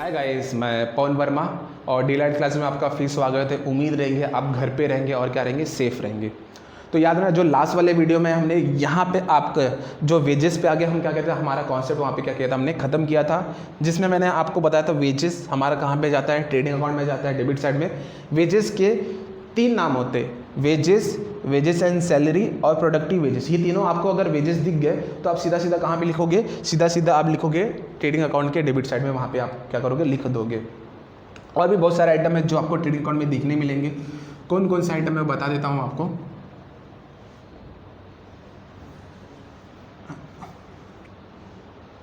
Hi guys, मैं पवन वर्मा और डीलाइट class में आपका फिर स्वागत है। उम्मीद रहेंगे आप घर पे रहेंगे और क्या रहेंगे, सेफ रहेंगे। तो याद रखना, जो लास्ट वाले वीडियो में हमने यहाँ पे आपका जो वेजेस पे आगे हम क्या कहते हैं, हमारा कॉन्सेप्ट वहाँ पे क्या किया था, हमने खत्म किया था, जिसमें मैंने आपको बताया था वेजेस हमारा कहाँ पे जाता है, ट्रेडिंग अकाउंट में जाता है, डेबिट साइड में। वेजेस के 3 नाम होते हैं, वेजेस एंड सैलरी और प्रोडक्टिव वेजेस। ये तीनों आपको अगर वेजेस दिख गए तो आप सीधा सीधा कहाँ पे लिखोगे, सीधा सीधा आप लिखोगे ट्रेडिंग अकाउंट के डेबिट साइड में, वहाँ पे आप क्या करोगे, लिख दोगे। और भी बहुत सारे आइटम है जो आपको ट्रेडिंग अकाउंट में दिखने मिलेंगे। कौन कौन से आइटम मैं बता देता हूँ आपको।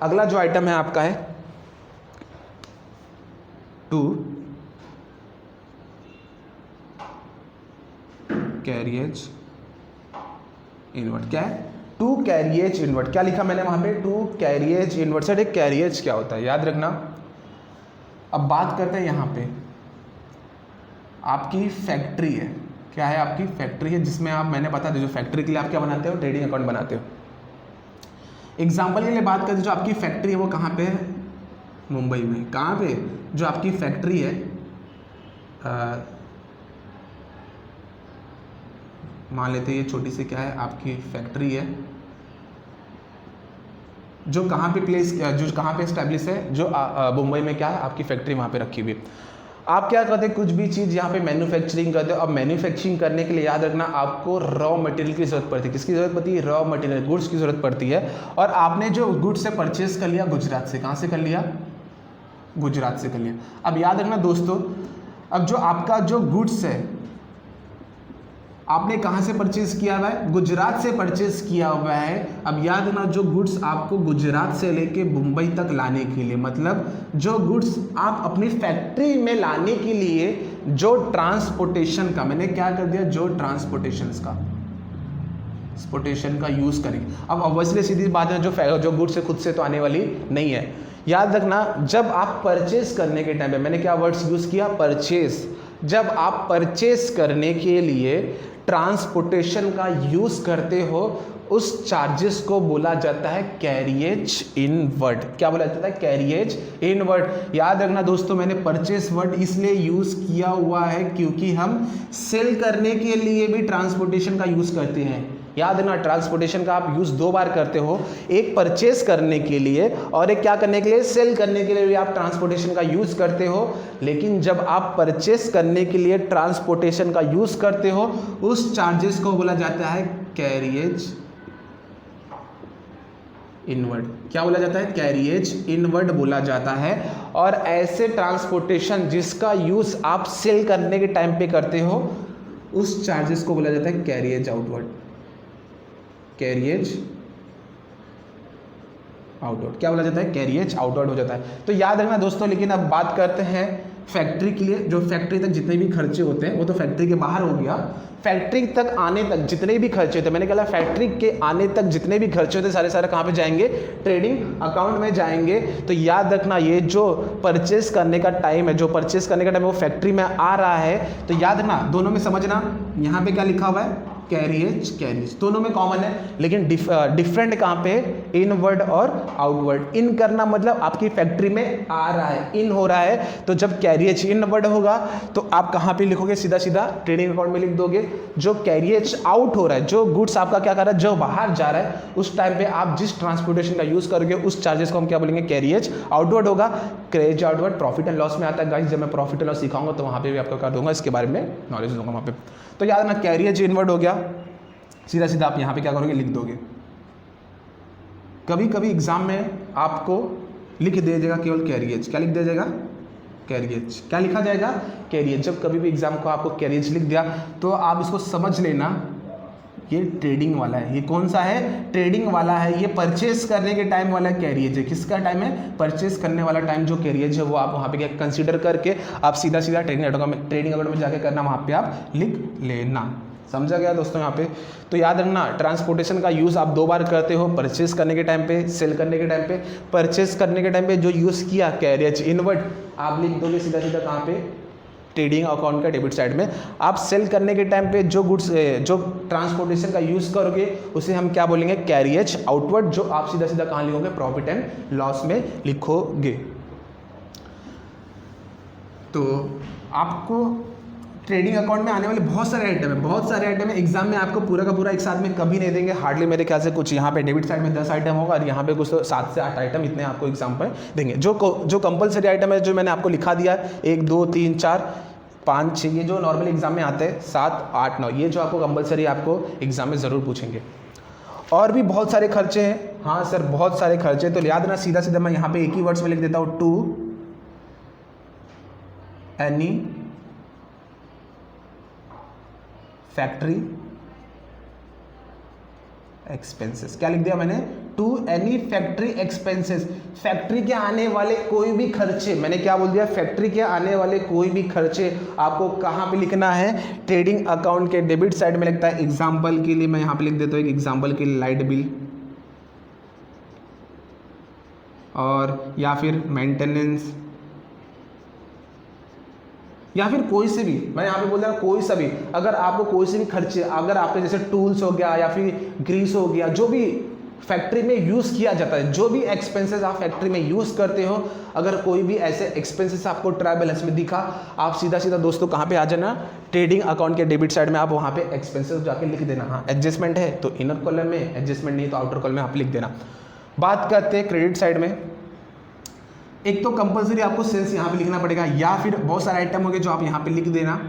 अगला जो आइटम है आपका है टू कैरिएज इनवर्ट। क्या है? To carriage inward. क्या लिखा मैंने वहां पे? To carriage inward. सर एक कैरिएज क्या होता है, याद रखना। अब बात करते हैं यहाँ पे, आपकी फैक्ट्री है। क्या है? आपकी फैक्ट्री है, जिसमें आप, मैंने बता दिया, जो फैक्ट्री के लिए आप क्या बनाते हो, ट्रेडिंग अकाउंट बनाते हो। एग्जाम्पल के लिए बात करते हैं, जो आपकी फैक्ट्री है वो कहाँ पे है? मुंबई में। कहाँ पे? जो आपकी फैक्ट्री है, मान लेते हैं ये छोटी सी क्या है, आपकी फैक्ट्री है, जो कहाँ पे प्लेस, जो कहाँ पे एस्टैब्लिश है, जो मुंबई में क्या है, आपकी फैक्ट्री वहाँ पे रखी हुई। आप क्या करते हैं, कुछ भी चीज़ यहाँ पे मैन्युफैक्चरिंग करते हो। अब मैन्युफैक्चरिंग करने के लिए याद रखना, आपको रॉ मटेरियल की जरूरत पड़ती है। किसकी जरूरत पड़ती है? रॉ मटेरियल, गुड्स की जरूरत पड़ती है। और आपने जो गुड्स से परचेज कर लिया गुजरात से, कहाँ से कर लिया? गुजरात से कर लिया। अब याद रखना दोस्तों, अब जो आपका जो गुड्स है, आपने कहाँ से परचेज किया हुआ है? गुजरात से परचेज किया हुआ है। अब याद रखना, जो गुड्स आपको गुजरात से लेके मुंबई तक लाने के लिए, मतलब जो गुड्स आप अपनी फैक्ट्री में लाने के लिए जो ट्रांसपोर्टेशन का, मैंने क्या कर दिया, जो ट्रांसपोर्टेशन का यूज करेंगे। अब ऑब्वियसली सीधी बात है, जो गुड्स है खुद से तो आने वाली नहीं है। याद रखना, जब आप परचेज करने के टाइम पे, मैंने क्या वर्ड्स यूज किया? परचेज। जब आप परचेज करने के लिए ट्रांसपोर्टेशन का यूज करते हो, उस चार्जेस को बोला जाता है कैरिएज इनवर्ड। क्या बोला जाता है? Carriage inward. याद रखना दोस्तों, मैंने परचेस वर्ड इसलिए यूज किया हुआ है क्योंकि हम सेल करने के लिए भी ट्रांसपोर्टेशन का यूज करते हैं। याद रखना, ट्रांसपोर्टेशन का आप यूज 2 बार करते हो, एक परचेस करने के लिए और एक क्या करने के लिए, सेल करने के लिए भी आप ट्रांसपोर्टेशन का यूज करते हो। लेकिन जब आप परचेस करने के लिए ट्रांसपोर्टेशन का यूज करते हो, उस चार्जेस को बोला जाता है कैरिएज इनवर्ड। क्या बोला जाता है? कैरिएज इनवर्ड बोला जाता है। और ऐसे ट्रांसपोर्टेशन जिसका यूज आप सेल करने के टाइम पे करते हो, उस चार्जेस को बोला जाता है कैरिएज आउटवर्ड। Carriage outward. क्या बोला जाता है? कैरिएज आउटवर्ड हो जाता है। तो याद रखना दोस्तों। लेकिन अब बात करते हैं फैक्ट्री के लिए। जो फैक्ट्री तक जितने भी खर्चे होते हैं वो तो फैक्ट्री के बाहर हो गया। फैक्ट्री तक आने तक जितने भी खर्चे होते हैं, मैंने कहा फैक्ट्री के आने तक जितने भी खर्चे होते हैं, सारे कहाँ पे जाएंगे? ट्रेडिंग अकाउंट में जाएंगे। तो याद रखना, ये जो परचेस करने का टाइम है, जो परचेस करने का टाइम है वो फैक्ट्री में आ रहा है। तो याद रखना, दोनों में समझना, यहाँ पे क्या लिखा हुआ है? कैरिएज। दोनों में कॉमन है, लेकिन डिफरेंट कहाँ पे? इनवर्ड और आउटवर्ड। इन करना मतलब आपकी फैक्ट्री में आ रहा है, इन हो रहा है। तो जब कैरिएज इनवर्ड होगा तो आप कहाँ पे लिखोगे? सीधा सीधा ट्रेडिंग अकाउंट में लिख दोगे। जो कैरिएज आउट हो रहा है, जो गुड्स आपका क्या कर रहा है, जो बाहर जा रहा है, उस टाइम पे आप जिस ट्रांसपोर्टेशन का यूज करोगे, उस चार्जेस को हम क्या बोलेंगे? कैरिएज आउटवर्ड होगा। Carriage outward profit and loss में आता है गाइस। जब मैं प्रॉफिट एंड लॉस सिखाऊंगा तो वहाँ पे भी आपको कर दूंगा, इसके बारे में नॉलेज दूंगा वहाँ पे। तो याद रखना, कैरिएज इनवर्ड हो गया, सीधा सीधा आप यहाँ पे क्या करोगे? लिख दोगे। कभी कभी एग्जाम में आपको लिख दे जाएगा केवल कैरिएज। क्या लिख दे जाएगा? कैरिएज। क्या लिखा जाएगा? कैरिएज। जब कभी भी एग्जाम को आपको कैरिएज लिख दिया तो आप इसको समझ लेना, ये ट्रेडिंग वाला है। ये कौन सा है? ट्रेडिंग वाला है। ये परचेस करने के टाइम वाला कैरिएज है। किसका टाइम है? परचेस करने वाला टाइम जो कैरिएज है वो आप वहाँ पे क्या कंसीडर करके आप सीधा सीधा ट्रेडिंग अकाउंट में जाके करना, वहाँ पे आप लिख लेना। समझा गया दोस्तों यहाँ पे? तो याद रखना, ट्रांसपोर्टेशन का यूज़ आप 2 बार करते हो, परचेस करने के टाइम पे, सेल करने के टाइम पे। परचेस करने के टाइम पे जो यूज़ किया कैरिएज इनवर्ड, आप लिख दोगे सीधा सीधा कहाँ पे? ट्रेडिंग अकाउंट का डेबिट साइड में। आप सेल करने के टाइम पे जो गुड्स, जो ट्रांसपोर्टेशन का यूज़ करोगे, उसे हम क्या बोलेंगे? Carriage outward. जो आप सीधा सीधा कहाँ लिखोगे? प्रॉफिट एंड लॉस में लिखोगे। तो आपको ट्रेडिंग अकाउंट में आने वाले बहुत सारे आइटम है। एग्जाम में आपको पूरा का पूरा एक साथ में कभी नहीं देंगे, हार्डली मेरे ख्याल से कुछ यहाँ पे डेबिट साइड में 10 आइटम होगा और यहाँ पे कुछ तो 7 से 8 आइटम इतने आपको एग्जाम पर देंगे। जो कंपलसरी आइटम है जो मैंने आपको लिखा दिया है 1 2 3 4 5 6, ये जो नॉर्मल एग्जाम में आते हैं 7 8 9, ये जो आपको कंपलसरी आपको एग्जाम में ज़रूर पूछेंगे। और भी बहुत सारे खर्चे हैं, हाँ सर बहुत सारे खर्चे, तो याद रखना सीधा सीधा मैं यहाँ पे एक ही वर्ड्स में लिख देता हूँ, टू एनी फैक्ट्री एक्सपेंसेस। क्या लिख दिया मैंने? To any factory expenses, factory के आने वाले कोई भी खर्चे। मैंने क्या बोल दिया? फैक्ट्री के आने वाले कोई भी खर्चे आपको कहाँ पे लिखना है? ट्रेडिंग अकाउंट के डेबिट साइड में लिखता है। एग्जाम्पल के लिए मैं यहाँ पे लिख देता हूँ, एक एग्जाम्पल के लिए लाइट बिल और या फिर मेंटेनेंस या फिर कोई से भी, मैं यहाँ पे बोल रहा हूँ कोई सा भी, अगर आपको कोई से भी खर्चे, अगर आपके जैसे टूल्स हो गया या फिर ग्रीस हो गया, जो भी फैक्ट्री में यूज़ किया जाता है, जो भी एक्सपेंसेस आप फैक्ट्री में यूज़ करते हो, अगर कोई भी ऐसे एक्सपेंसेस आपको ट्रायल बैलेंस में दिखा, आप सीधा सीधा दोस्तों कहाँ पे आ जाना? ट्रेडिंग अकाउंट के डेबिट साइड में आप वहाँ पे एक्सपेंसेस जाके लिख देना। हाँ एडजस्टमेंट है तो इनर कॉलम में, एडजस्टमेंट नहीं तो आउटर कॉलम में आप लिख देना। बात करते हैं क्रेडिट साइड में, एक तो कंपलसरी आपको सेल्स यहाँ पे लिखना पड़ेगा, या फिर बहुत सारे आइटम हो गए जो आप यहाँ पे लिख देना।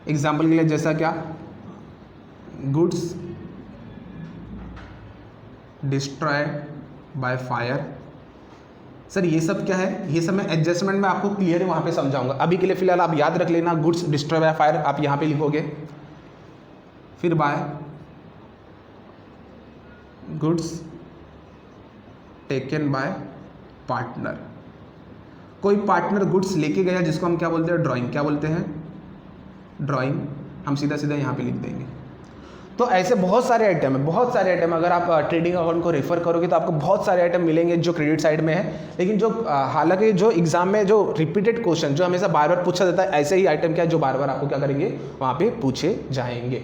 एग्जाम्पल के लिए जैसा क्या, goods destroyed by fire. Sir ये सब क्या है? ये सब मैं एडजस्टमेंट में आपको क्लियर वहाँ पे समझाऊंगा। अभी के लिए फिलहाल आप याद रख लेना, गुड्स डिस्ट्रॉय बाय फायर आप यहाँ पे लिखोगे, फिर by goods taken by partner. कोई पार्टनर गुड्स लेके गया जिसको हम क्या बोलते हैं? ड्राइंग। क्या बोलते हैं? ड्राइंग। हम सीधा सीधा यहाँ पे लिख देंगे। तो ऐसे बहुत सारे आइटम है, बहुत सारे आइटम। अगर आप ट्रेडिंग अकाउंट को रेफर करोगे तो आपको बहुत सारे आइटम मिलेंगे जो क्रेडिट साइड में है, लेकिन जो हालांकि जो एग्जाम में जो रिपीटेड क्वेश्चन जो हमेशा बार बार पूछा जाता है, ऐसे ही आइटम क्या है जो बार बार आपको क्या करेंगे? वहाँ पे पूछे जाएंगे।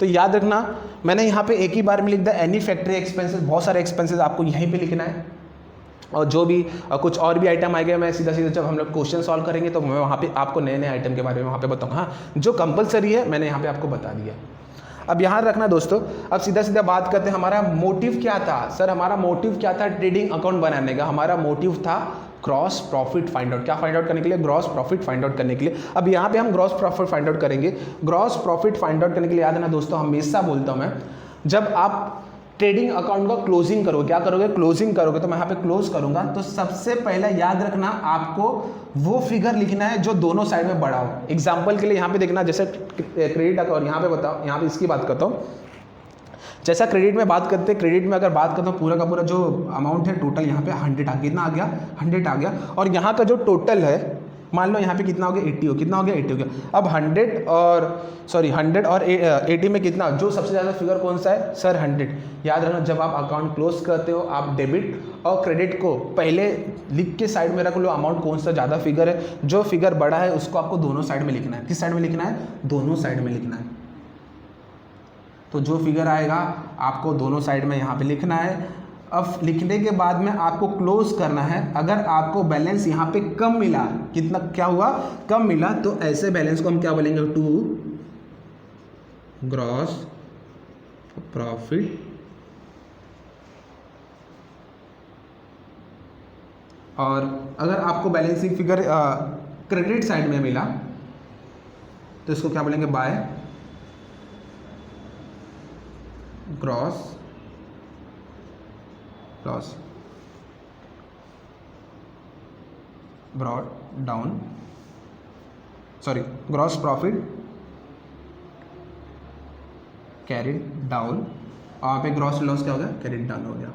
तो याद रखना, मैंने यहाँ पे एक ही बार में लिख दिया एनी फैक्ट्री एक्सपेंसेस। बहुत सारे एक्सपेंसेस आपको यहीं पे लिखना है, और जो भी कुछ और भी आइटम आएंगे मैं सीधा सीधा जब हम लोग क्वेश्चन सॉल्व करेंगे तो मैं वहाँ पे आपको नए नए आइटम के बारे में वहाँ पे बताऊँगा। हाँ जो कंपलसरी है मैंने यहाँ पे आपको बता दिया। अब यहाँ रखना दोस्तों, अब सीधा सीधा बात करते हैं हमारा मोटिव क्या था। सर हमारा मोटिव क्या था ट्रेडिंग अकाउंट बनाने का? हमारा मोटिव था ग्रॉस प्रॉफिट फाइंड आउट। क्या फाइंड आउट करने के लिए? ग्रॉस प्रॉफिट फाइंड आउट करने के लिए। अब यहाँ पे हम ग्रॉस प्रॉफिट फाइंड आउट करेंगे। ग्रॉस प्रॉफिट फाइंड आउट करने के लिए याद है ना दोस्तों, हमेशा बोलता हूँ मैं, जब आप ट्रेडिंग अकाउंट का क्लोजिंग करोगे, क्या करोगे? क्लोजिंग करोगे। तो मैं यहाँ पे क्लोज करूंगा, तो सबसे पहले याद रखना आपको वो फिगर लिखना है जो दोनों साइड में बड़ा हो। एग्जांपल के लिए यहाँ पे देखना, जैसे क्रेडिट अकाउंट यहाँ पे बताओ, यहाँ पे इसकी बात करता हूँ। जैसा क्रेडिट में बात करते हैं, क्रेडिट में अगर बात करता हूँ पूरा का पूरा जो अमाउंट है टोटल यहाँ पे 100 आ गया। कितना आ गया? 100 आ गया। और यहाँ का जो टोटल है मान लो यहाँ पे कितना हो गया? 80 हो। कितना हो गया? 80 हो गया। अब 100 और 80 में कितना, जो सबसे ज़्यादा फिगर कौन सा है? सर 100। याद रखना जब आप अकाउंट क्लोज करते हो, आप डेबिट और क्रेडिट को पहले लिख के साइड में रख लो, अमाउंट कौन सा ज़्यादा फिगर है। जो फिगर बड़ा है उसको आपको दोनों साइड में लिखना है। किस साइड में लिखना है? दोनों साइड में लिखना है। तो जो फिगर आएगा आपको दोनों साइड में यहाँ पे लिखना है। अब लिखने के बाद में आपको क्लोज करना है। अगर आपको बैलेंस यहाँ पे कम मिला, कितना क्या हुआ? कम मिला, तो ऐसे बैलेंस को हम क्या बोलेंगे? टू ग्रॉस प्रॉफिट और अगर आपको बैलेंसिंग फिगर क्रेडिट साइड में मिला तो इसको क्या बोलेंगे? By gross loss brought down, sorry gross profit carried down. और पे ग्रॉस लॉस क्या हो गया? कैरिड डाउन हो गया।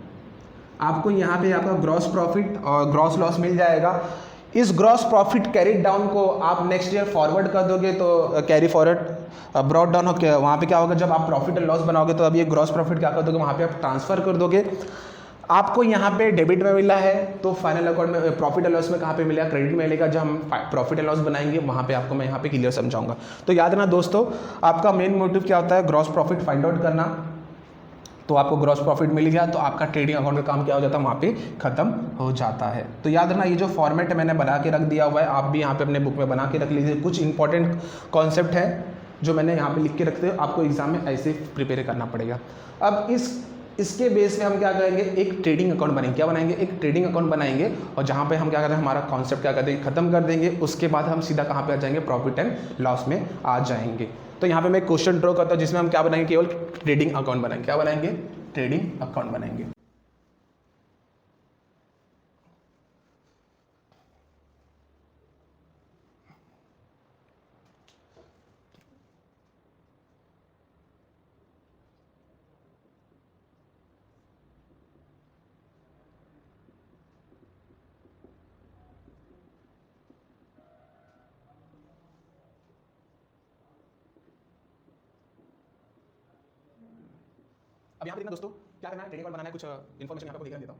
आपको यहाँ पे आपका ग्रॉस प्रॉफिट और ग्रॉस लॉस मिल जाएगा। इस ग्रॉस प्रॉफिट कैरिड डाउन को आप नेक्स्ट ईयर फॉरवर्ड कर दोगे तो कैरी फॉरवर्ड ब्रॉड डाउन हो, वहाँ पे क्या होगा? जब आप प्रॉफिट एंड लॉस बनाओगे तो अब ये ग्रॉस प्रॉफिट क्या कर दोगे? वहाँ पे आप ट्रांसफर कर दोगे। आपको यहाँ पे डेबिट में मिला है तो फाइनल अकाउंट में प्रॉफिट एंड लॉस में कहाँ पे मिलेगा? क्रेडिट में मिलेगा। जब हम प्रॉफिट एंड लॉस बनाएंगे वहाँ पे आपको मैं यहाँ पे क्लियर समझाऊंगा। तो याद रखना दोस्तों, आपका मेन मोटिव क्या होता है? ग्रॉस प्रॉफिट फाइंड आउट करना। तो आपको ग्रॉस प्रॉफिट मिल गया, तो आपका ट्रेडिंग अकाउंट का काम क्या हो जाता है, वहाँ पे ख़त्म हो जाता है। तो याद रखना, ये जो फॉर्मेट मैंने बना के रख दिया हुआ है, आप भी यहाँ पे अपने बुक में बना के रख लीजिए। कुछ इंपॉर्टेंट कॉन्सेप्ट है जो मैंने यहाँ पे लिख के रखते हो, आपको एग्जाम में ऐसे प्रिपेयर करना पड़ेगा। अब इसके बेस में हम क्या करेंगे, एक ट्रेडिंग अकाउंट बनाएंगे। क्या बनाएंगे, एक ट्रेडिंग अकाउंट बनाएंगे, और जहाँ पे हम क्या करते हैं, हमारा कॉन्सेप्ट क्या करते हैं, खत्म कर देंगे। उसके बाद हम सीधा कहाँ पे आ जाएंगे, प्रॉफिट एंड लॉस में आ जाएंगे। तो यहाँ पे मैं क्वेश्चन ड्रॉ करता हूँ जिसमें हम क्या बनाएंगे, केवल ट्रेडिंग अकाउंट बनाएंगे। क्या बनाएंगे, ट्रेडिंग अकाउंट बनाएंगे। अब यहाँ पे देखना दोस्तों, क्या करना है, ट्रेडिंग अकाउंट बनाना है। कुछ इन्फॉर्मेशन यहाँ पे दिखा देता हूँ।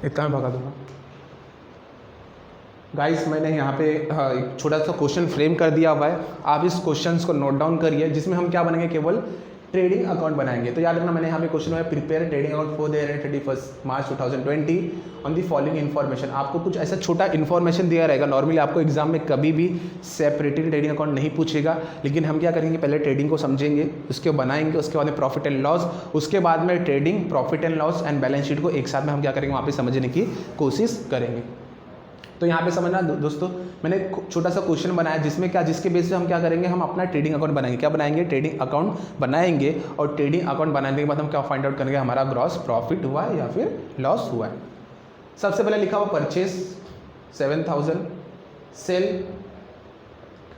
इतना मैं भगा दूंगा। गाइस, मैंने यहाँ पे एक छोटा सा क्वेश्चन फ्रेम कर दिया हुआ है, आप इस क्वेश्चंस को नोट डाउन करिए, जिसमें हम क्या बनाएंगे, केवल ट्रेडिंग अकाउंट बनाएंगे। तो याद रखना, मैंने यहाँ पे क्वेश्चन में prepare trading account for the year 31 March 2020 on the following information. आपको कुछ ऐसा छोटा इन्फॉर्मेशन दिया रहेगा। नॉर्मली आपको एग्जाम में कभी भी सेपरेटली ट्रेडिंग अकाउंट नहीं पूछेगा, लेकिन हम क्या करेंगे, पहले ट्रेडिंग को समझेंगे, उसके बनाएंगे, उसके बाद में प्रॉफिट एंड लॉस, उसके बाद में trading, profit and loss and balance sheet को एक साथ में हम क्या करेंगे, वहाँ पे समझने की कोशिश करेंगे। तो यहाँ पे समझना दोस्तों, मैंने छोटा सा क्वेश्चन बनाया जिसमें क्या, जिसके बेस पे हम क्या करेंगे, हम अपना ट्रेडिंग अकाउंट बनाएंगे। क्या बनाएंगे, ट्रेडिंग अकाउंट बनाएंगे, और ट्रेडिंग अकाउंट बनाने के बाद हम क्या फाइंड आउट करेंगे, हमारा ग्रॉस प्रॉफिट हुआ है या फिर लॉस हुआ है। सबसे पहले लिखा हुआ purchase 7000, sale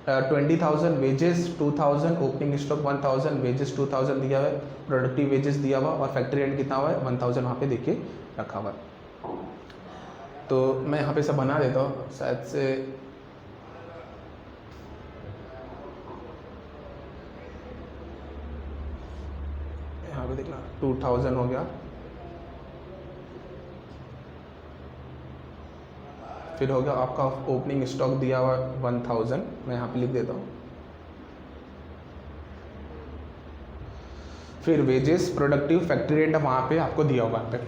20,000, wages 2000, opening stock 1000, wages 2000 दिया हुआ है, प्रोडक्टिव वेजेस दिया हुआ, और फैक्ट्री रेंट कितना हुआ है, 1000 वहाँ पे देखिए रखा हुआ है। तो मैं यहाँ पे सब बना देता हूँ, शायद से यहाँ पे देखना 2000 हो गया, फिर हो गया आपका ओपनिंग स्टॉक दिया हुआ 1000, मैं यहाँ पे लिख देता हूँ, फिर वेजेस, प्रोडक्टिव, फैक्ट्री रेंट वहाँ पे आपको दिया होगा पे।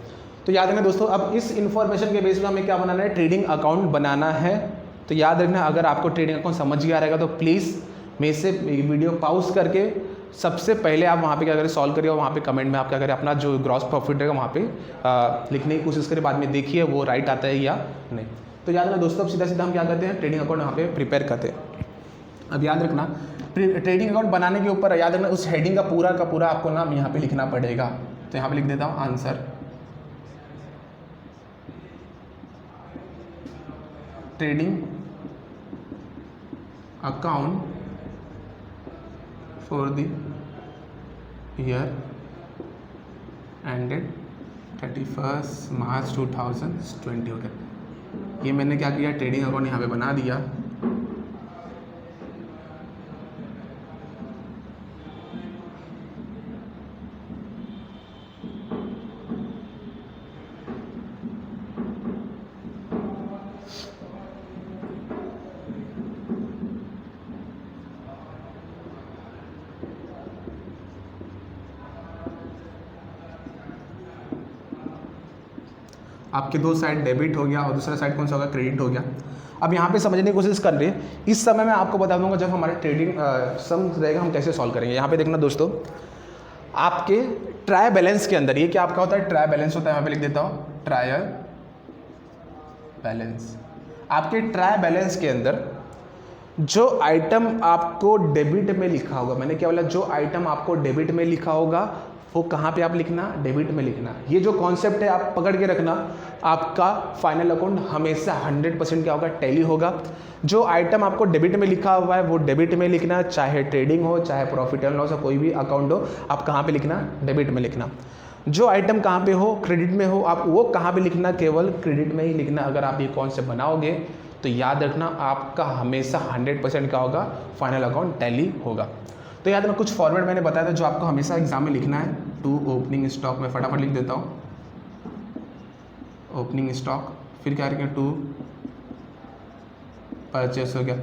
तो याद रखना दोस्तों, अब इस इन्फॉर्मेशन के बेस पे हमें क्या बनाना है, ट्रेडिंग अकाउंट बनाना है। तो याद रखना, अगर आपको ट्रेडिंग अकाउंट समझ गया रहेगा तो प्लीज़ मेरे से वीडियो पॉज करके सबसे पहले आप वहाँ पे क्या करें, सॉल्व करिए, और वहाँ पे कमेंट में आप क्या करें, अपना जो ग्रॉस प्रॉफिट रहेगा वहाँ पे लिखने की कोशिश करें, बाद में देखिए वो राइट आता है या नहीं। तो याद रखना दोस्तों, अब सीधा सीधा हम क्या करते हैं, ट्रेडिंग अकाउंट यहाँ पे प्रिपेयर करते हैं। अब याद रखना, ट्रेडिंग अकाउंट बनाने के ऊपर याद रखना, उस हेडिंग का पूरा आपको नाम यहाँ पे लिखना पड़ेगा। तो यहाँ पे लिख देता हूँ, answer trading account for the year ended 31 मार्च 2020 हो गया। ये मैंने क्या किया, ट्रेडिंग अकाउंट यहाँ पे बना दिया। आपके दो साइड डेबिट हो गया और दूसरा साइड कौन सा होगा, क्रेडिट हो गया। अब यहाँ पे समझने की कोशिश कर रहे हैं, इस समय मैं आपको बता दूंगा जब हमारा ट्रेडिंग सम रहेगा हम कैसे सॉल्व करेंगे। यहाँ पे देखना दोस्तों, आपके ट्रायल बैलेंस के अंदर ये क्या आपका होता है, ट्रायल बैलेंस होता है। यहाँ पे लिख देता हूँ ट्रायल बैलेंस। आपके ट्रायल बैलेंस के अंदर जो आइटम आपको डेबिट में लिखा होगा, मैंने क्या बोला, जो आइटम आपको डेबिट में लिखा होगा वो कहाँ पे आप लिखना, डेबिट में लिखना। ये जो कॉन्सेप्ट है आप पकड़ के रखना, आपका फाइनल अकाउंट हमेशा 100% क्या होगा, टैली होगा। जो आइटम आपको डेबिट में लिखा हुआ है वो डेबिट में लिखना, चाहे ट्रेडिंग हो चाहे प्रॉफिट एंड लॉस हो, कोई भी अकाउंट हो, आप कहाँ पे लिखना, डेबिट में लिखना। जो आइटम कहाँ पे हो, क्रेडिट में हो, आप वो कहाँ पे लिखना, केवल क्रेडिट में ही लिखना। अगर आप ये कॉन्सेप्ट बनाओगे तो याद रखना आपका हमेशा 100% क्या होगा, फाइनल अकाउंट टैली होगा। तो याद रखना कुछ फॉर्मेट मैंने बताया था जो आपको हमेशा एग्जाम में लिखना है। टू ओपनिंग स्टॉक, में फटाफट लिख देता हूँ, ओपनिंग स्टॉक, फिर क्या रखेंगे, टू परचेस हो गया।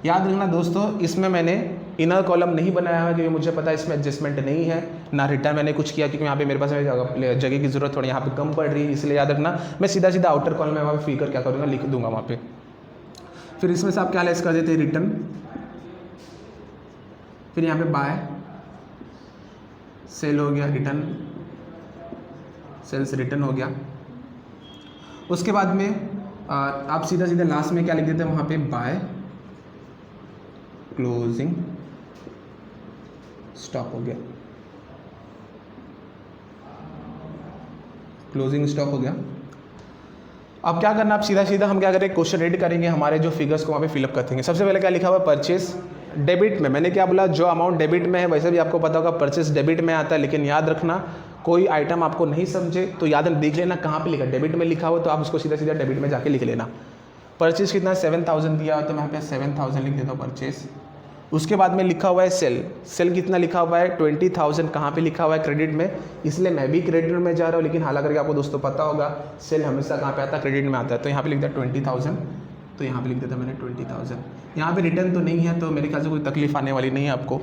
याद रखना दोस्तों, इसमें मैंने इनर कॉलम नहीं बनाया है क्योंकि मुझे पता है इसमें एडजस्टमेंट नहीं है, ना रिटर्न मैंने कुछ किया क्योंकि यहाँ पे मेरे पास जगह की जरूरत थोड़ी यहाँ पे कम पड़ रही है, इसलिए याद रखना मैं सीधा सीधा आउटर कॉलम में वहाँ पे फिगर क्या करूँगा, लिख दूंगा वहाँ पे। फिर इसमें से आप क्या लेस कर देते हैं, रिटर्न, फिर यहाँ पे बाय, सेल हो गया, रिटर्न, सेल से रिटर्न हो गया। उसके बाद में आप सीधा सीधा लास्ट में क्या लिख देते हैं, वहाँ पे बाय क्लोजिंग स्टॉक हो गया, क्लोजिंग स्टॉक हो गया। अब क्या करना, आप सीधा सीधा हम क्या करेंगे, क्वेश्चन रीड करेंगे, हमारे जो फिगर्स को वहाँ पे फिलअप कर देंगे। सबसे पहले क्या लिखा हुआ है, परचेस डेबिट में। मैंने क्या बोला, जो अमाउंट डेबिट में है वैसे भी आपको पता होगा परचेस डेबिट में आता है, लेकिन याद रखना कोई आइटम आपको नहीं समझे तो याद देख लेना कहाँ पे लिखा, डेबिट में लिखा हो तो आप उसको सीधा सीधा डेबिट में जाके लिख लेना। परचेस कितना, 7000 दिया हो तो मैं यहाँ पे 7000 लिख देता हूँ परचेस। उसके बाद में लिखा हुआ है सेल, सेल कितना लिखा हुआ है, 20000 कहाँ पे लिखा हुआ है, क्रेडिट में, इसलिए मैं भी क्रेडिट में जा रहा हूँ। लेकिन हालांकि आपको दोस्तों पता होगा सेल हमेशा कहाँ पे आता है, क्रेडिट में आता है। तो यहाँ पे लिख दिया 20000, तो यहाँ पे लिख देता मैंने 20000। यहाँ पे रिटर्न तो नहीं है तो मेरे ख्याल से कोई तकलीफ आने वाली नहीं है आपको।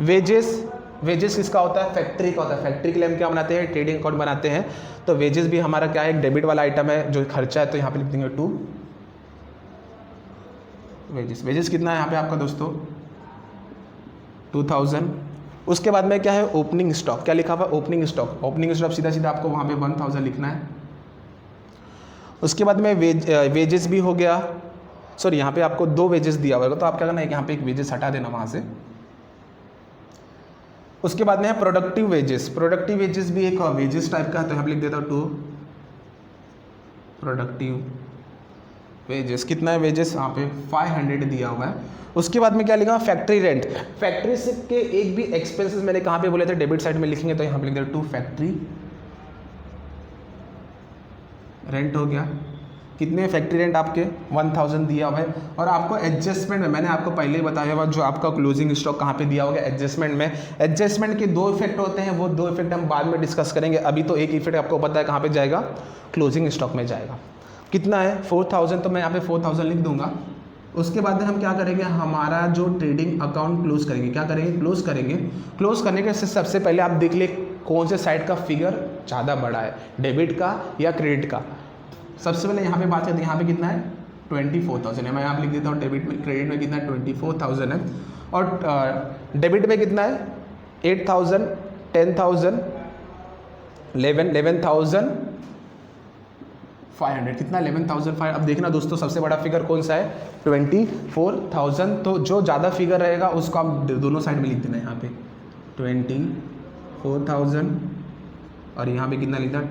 वेजेस, वेजेस किसका होता है, फैक्ट्री का होता है। फैक्ट्री के लिए हम क्या बनाते हैं, ट्रेडिंग अकाउंट बनाते हैं। तो वेजेस भी हमारा क्या है, एक डेबिट वाला आइटम है जो खर्चा है, तो यहाँ पे लिख देंगे 2 वेजेस। वेजेस कितना है यहाँ पे आपका दोस्तों, 2000। उसके बाद में क्या है, ओपनिंग स्टॉक, क्या लिखा हुआ है, ओपनिंग स्टॉक। ओपनिंग स्टॉक सीधा सीधा आपको वहाँ पे 1000 लिखना है। उसके बाद में वेजेस भी हो गया, सॉरी यहाँ पे आपको 2 वेजेस दिया हुआ है तो आप क्या करना है, यहाँ पे एक वेजेस हटा देना वहाँ से। उसके बाद में है प्रोडक्टिव वेजेस। प्रोडक्टिव वेजेस भी एक वेजेस टाइप का है, तो यहाँ पे लिख देता हूँ 2 प्रोडक्टिव वेजेस। कितना है वेजेस, यहाँ पे 500 दिया हुआ है। उसके बाद में क्या लिखा, फैक्ट्री रेंट। फैक्ट्री से के एक भी एक्सपेंसेस मैंने कहाँ पे बोले थे, डेबिट साइड में लिखेंगे, तो यहाँ पे लिख देता 2 फैक्ट्री रेंट हो गया। कितने फैक्ट्री रेंट आपके 1000 दिया हुआ है। और आपको एडजस्टमेंट में मैंने आपको पहले ही बताया हुआ, जो आपका क्लोजिंग स्टॉक कहाँ पे दिया होगा, एडजस्टमेंट में। एडजस्टमेंट के 2 इफेक्ट होते हैं, वो 2 इफेक्ट हम बाद में डिस्कस करेंगे। अभी तो एक इफेक्ट आपको पता है कहाँ पे जाएगा, क्लोजिंग स्टॉक में जाएगा। कितना है 4000, तो मैं यहाँ पे 4000 लिख दूंगा। उसके बाद में हम क्या करेंगे, हमारा जो ट्रेडिंग अकाउंट क्लोज करेंगे, क्या करेंगे, क्लोज करेंगे। क्लोज करने के सबसे पहले आप देख ले कौन से साइड का फिगर ज़्यादा बड़ा है, डेबिट का या क्रेडिट का। सबसे पहले यहाँ पे बात करते हैं, यहाँ पे कितना है 24000 है। मैं यहाँ लिख देता हूँ डेबिट में, क्रेडिट में कितना है 24000 है। और डेबिट में कितना है 8000, 10000, 11500। कितना 11500। अब देखना दोस्तों सबसे बड़ा फिगर कौन सा है, 24000। तो जो ज़्यादा फिगर रहेगा उसको आप दोनों साइड में लिख देना है, यहाँ पे 24000 और यहाँ पे कितना लिखना है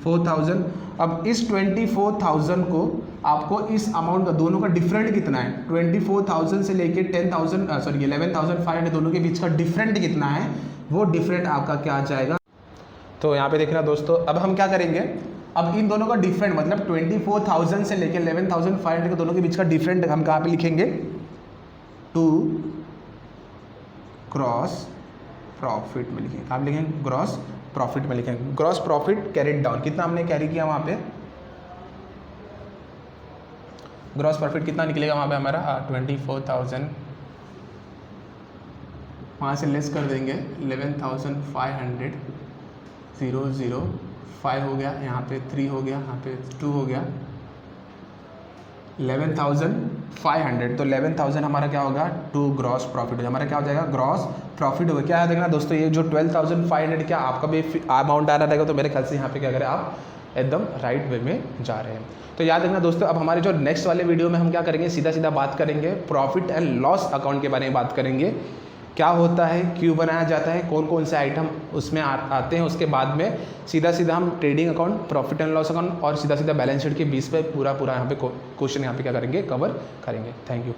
24000। अब इस 24000 को आपको इस अमाउंट का, दोनों का डिफरेंट कितना है, 24000 से लेके 11500 दोनों के बीच का डिफरेंट कितना है, वो डिफरेंट आपका क्या आ जाएगा। तो यहाँ पे देखना दोस्तों, अब हम क्या करेंगे, अब इन दोनों का डिफरेंट मतलब 24000 से लेके 11500 के दोनों के बीच का डिफरेंट हम कहाँ पे लिखेंगे, टू ग्रॉस प्रॉफिट में लिखेंगे। कहाँ लिखेंगे, ग्रॉस प्रॉफिट में लिखेंगे। ग्रॉस प्रॉफिट कैरिड डाउन, कितना हमने कैरी किया वहाँ पे, ग्रॉस प्रॉफिट कितना निकलेगा वहाँ पे हमारा 24000, वहाँ से लेस कर देंगे 11500, 005 5 हो गया, यहाँ पे 3 हो गया, यहाँ पे 2 हो गया, 11,500। तो 11,000 हमारा क्या होगा, टू ग्रॉस प्रॉफिट हो, हमारा क्या हो जाएगा, ग्रॉस प्रॉफिट होगा। क्या देखना दोस्तों, ये जो 12,500 क्या आपका भी अमाउंट आ रहा रहेगा, तो मेरे ख्याल से यहाँ पे क्या करें आप एकदम राइट वे में जा रहे हैं। तो याद रखना दोस्तों, अब हमारे जो नेक्स्ट वाले वीडियो में हम क्या करेंगे, सीधा सीधा बात करेंगे प्रॉफिट एंड लॉस अकाउंट के बारे में बात करेंगे, क्या होता है, क्यों बनाया जाता है, कौन कौन से आइटम उसमें आते हैं। उसके बाद में सीधा सीधा हम trading account, profit and loss account और सीधा सीधा बैलेंस शीट के बीच पे पूरा यहाँ पे क्वेश्चन यहाँ पे क्या करेंगे, कवर करेंगे। Thank you.